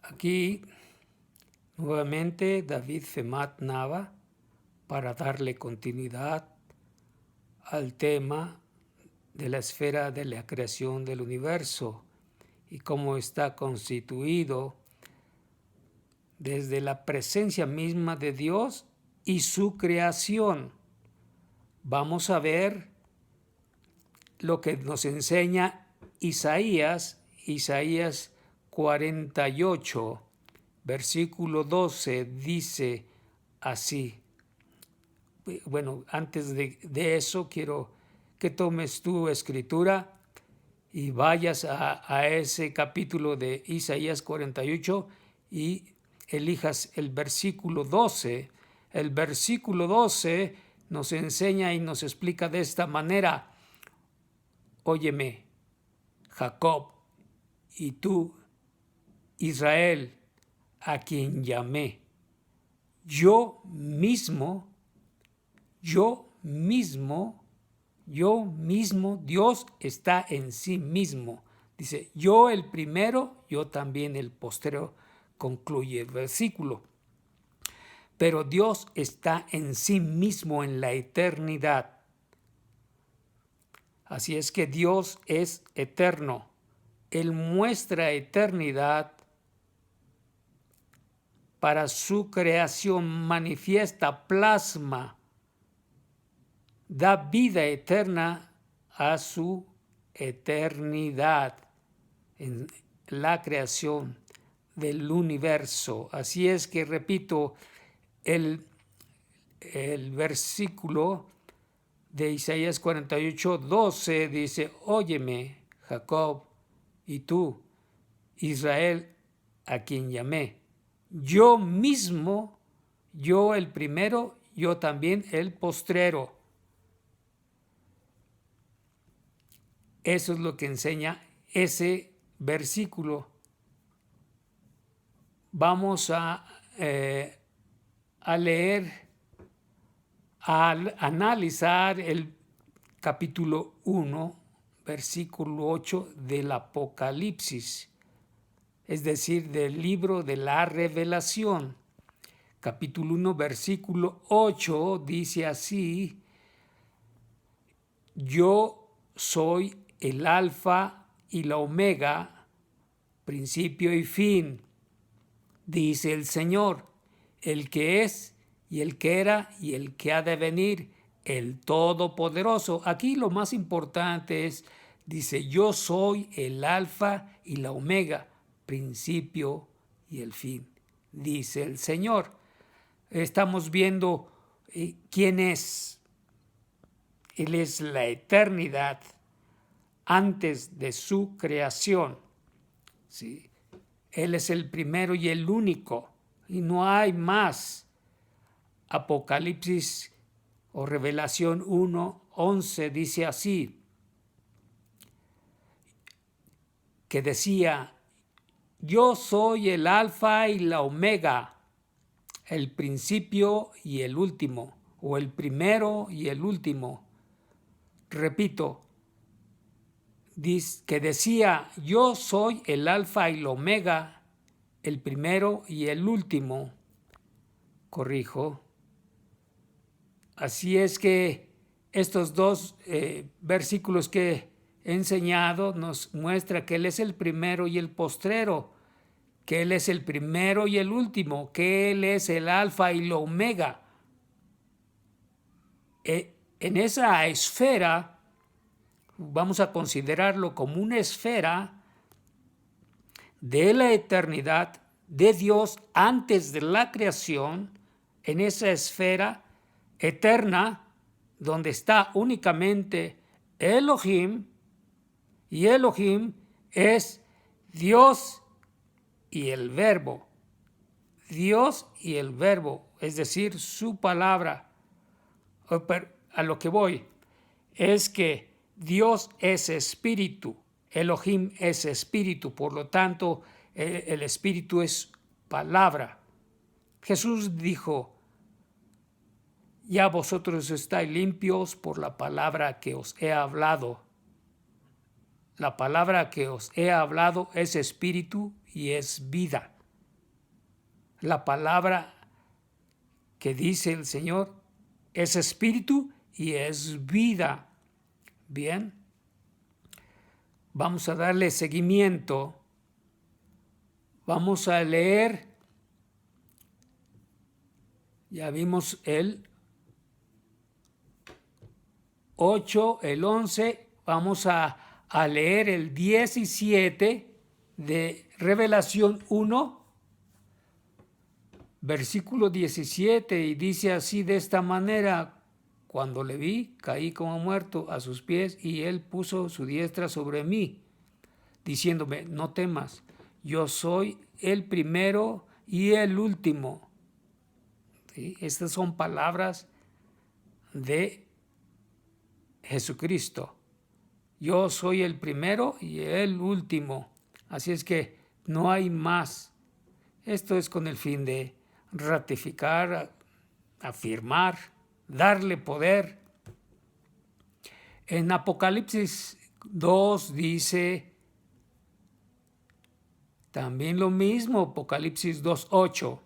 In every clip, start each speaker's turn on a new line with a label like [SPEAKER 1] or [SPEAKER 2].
[SPEAKER 1] Aquí nuevamente David Femat Nava para darle continuidad al tema de la esfera de la creación del universo y cómo está constituido desde la presencia misma de Dios y su creación. Vamos a ver lo que nos enseña Isaías 48, versículo 12, dice así. Bueno, antes de eso quiero que tomes tu escritura y vayas a ese capítulo de Isaías 48 y elijas el versículo 12. El versículo 12 nos enseña y nos explica de esta manera: óyeme, Jacob, y tú, Israel, a quien llamé. Yo mismo, Dios está en sí mismo. Dice, yo el primero, yo también el postrero, concluye el versículo. Pero Dios está en sí mismo en la eternidad. Así es que Dios es eterno. Él muestra eternidad para su creación, manifiesta, plasma, da vida eterna a su eternidad en la creación del universo. Así es que, repito, el versículo de Isaías 48, 12 dice, óyeme, Jacob, y tú, Israel, a quien llamé. Yo mismo, yo el primero, yo también el postrero. Eso es lo que enseña ese versículo. Vamos a leer, a analizar el capítulo 1, versículo 8 del Apocalipsis, es decir, del libro de la Revelación. Capítulo 1, versículo 8 dice así: yo soy el alfa y la omega, principio y fin, dice el Señor, el que es y el que era y el que ha de venir, el Todopoderoso. Aquí lo más importante es, dice, yo soy el alfa y la omega, principio y el fin, dice el Señor. Estamos viendo quién es. Él es la eternidad antes de su creación. ¿Sí? Él es el primero y el único, y no hay más. Apocalipsis o Revelación 1:11 dice así, que decía, yo soy el alfa y la omega, el principio y el último, o el primero y el último. Repito, que decía, yo soy el alfa y la omega, el primero y el último. Corrijo. Así es que estos dos versículos que he enseñado nos muestra que Él es el primero y el postrero, que Él es el primero y el último, que Él es el alfa y la omega. En esa esfera, vamos a considerarlo como una esfera de la eternidad de Dios antes de la creación, en esa esfera eterna donde está únicamente Elohim, y Elohim es Dios y el Verbo. Dios y el Verbo, es decir, su palabra. A lo que voy es que Dios es espíritu, Elohim es espíritu, por lo tanto el espíritu es palabra. Jesús dijo, ya vosotros estáis limpios por la palabra que os he hablado. La palabra que os he hablado es espíritu y es vida. la palabra que dice el Señor es espíritu y es vida. Bien, vamos a darle seguimiento. Vamos a leer, ya vimos el 8, el 11, vamos a leer el 17 de Revelación 1, versículo 17, y dice así de esta manera: cuando le vi, caí como muerto a sus pies, y él puso su diestra sobre mí, diciéndome: no temas, yo soy el primero y el último. ¿Sí? Estas son palabras de Jesucristo. Yo soy el primero y el último. Así es que no hay más. Esto es con el fin de ratificar, afirmar, darle poder. En Apocalipsis 2 dice también lo mismo, Apocalipsis 2:8.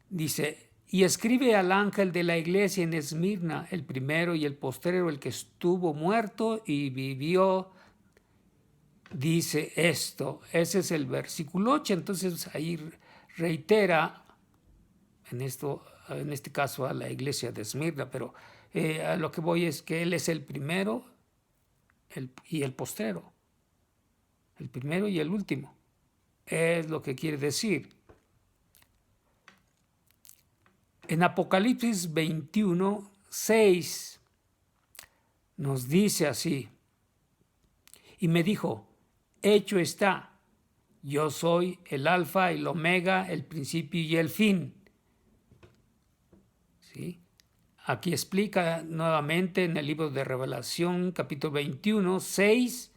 [SPEAKER 1] Dice: y escribe al ángel de la iglesia en Esmirna, el primero y el postrero, el que estuvo muerto y vivió, dice esto. Ese es el versículo 8. Entonces ahí reitera, en este caso a la iglesia de Esmirna, pero a lo que voy es que él es el primero y el postrero, el primero y el último. Es lo que quiere decir. En Apocalipsis 21:6 nos dice así: y me dijo: hecho está, yo soy el alfa y el omega, el principio y el fin. ¿Sí? Aquí explica nuevamente en el libro de Revelación, capítulo 21:6,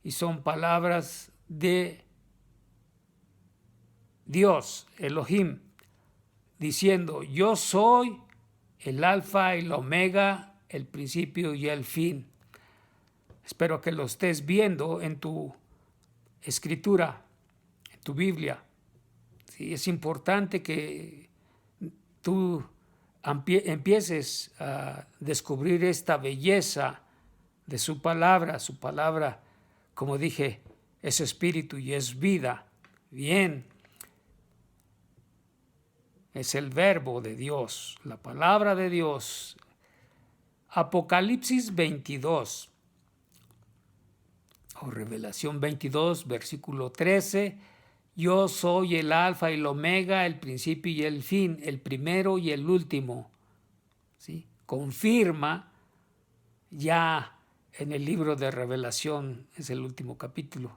[SPEAKER 1] y son palabras de Dios, Elohim, diciendo: yo soy el alfa y el omega, el principio y el fin. Espero que lo estés viendo en tu escritura, en tu Biblia. Sí, es importante que tú empieces a descubrir esta belleza de su palabra. Su palabra, como dije, es espíritu y es vida. Bien. Es el verbo de Dios, la palabra de Dios. Apocalipsis 22 o Revelación 22, versículo 13: yo soy el alfa y el omega, el principio y el fin, el primero y el último. ¿Sí? Confirma ya en el libro de Revelación, es el último capítulo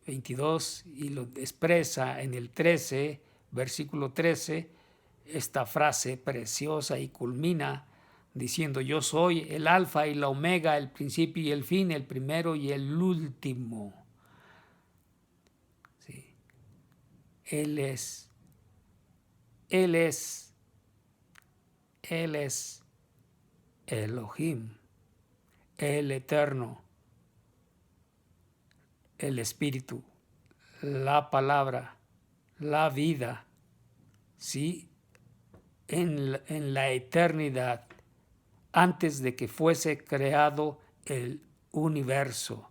[SPEAKER 1] 22, y lo expresa en el 13, versículo 13, esta frase preciosa, y culmina diciendo: yo soy el alfa y la omega, el principio y el fin, el primero y el último. ¿Sí? Él es Elohim, el eterno, el espíritu, la palabra, la vida. ¿Sí? En la eternidad, antes de que fuese creado el universo.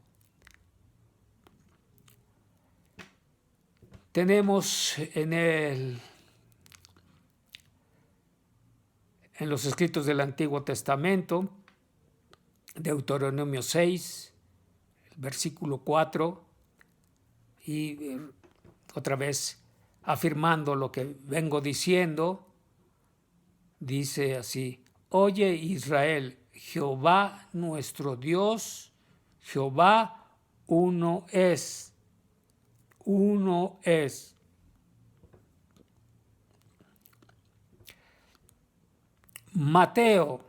[SPEAKER 1] Tenemos en los escritos del Antiguo Testamento, Deuteronomio 6, el versículo 4, y otra vez afirmando lo que vengo diciendo, dice así: oye Israel, Jehová nuestro Dios, Jehová uno es. Uno es. Mateo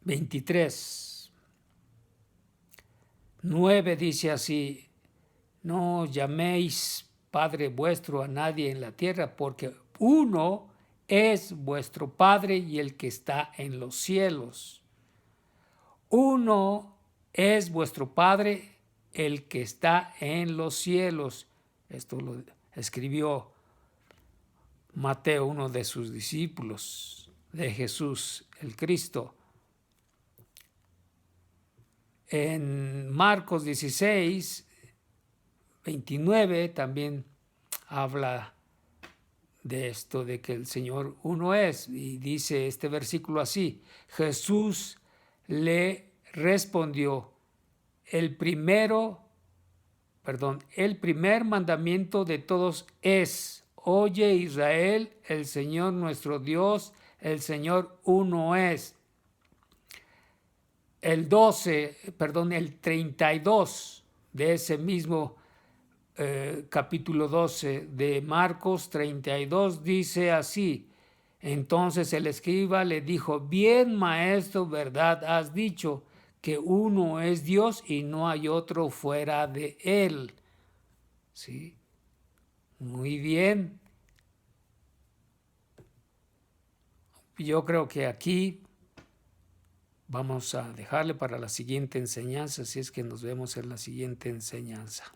[SPEAKER 1] 23:9 dice así: no llaméis Padre vuestro a nadie en la tierra, porque uno es vuestro Padre, y el que está en los cielos. Uno es vuestro Padre, el que está en los cielos. Esto escribió Mateo, uno de sus discípulos de Jesús el Cristo. En Marcos 16, 29 también habla de esto, de que el Señor uno es, y dice este versículo así: Jesús le respondió, el primer mandamiento de todos es: oye Israel, el Señor nuestro Dios, el Señor uno es. El 32 de ese mismo capítulo 12 de Marcos 32 dice así: entonces el escriba le dijo, bien maestro, verdad has dicho, que uno es Dios y no hay otro fuera de él. ¿Sí? Muy bien. Yo creo que aquí vamos a dejarle para la siguiente enseñanza, si es que nos vemos en la siguiente enseñanza.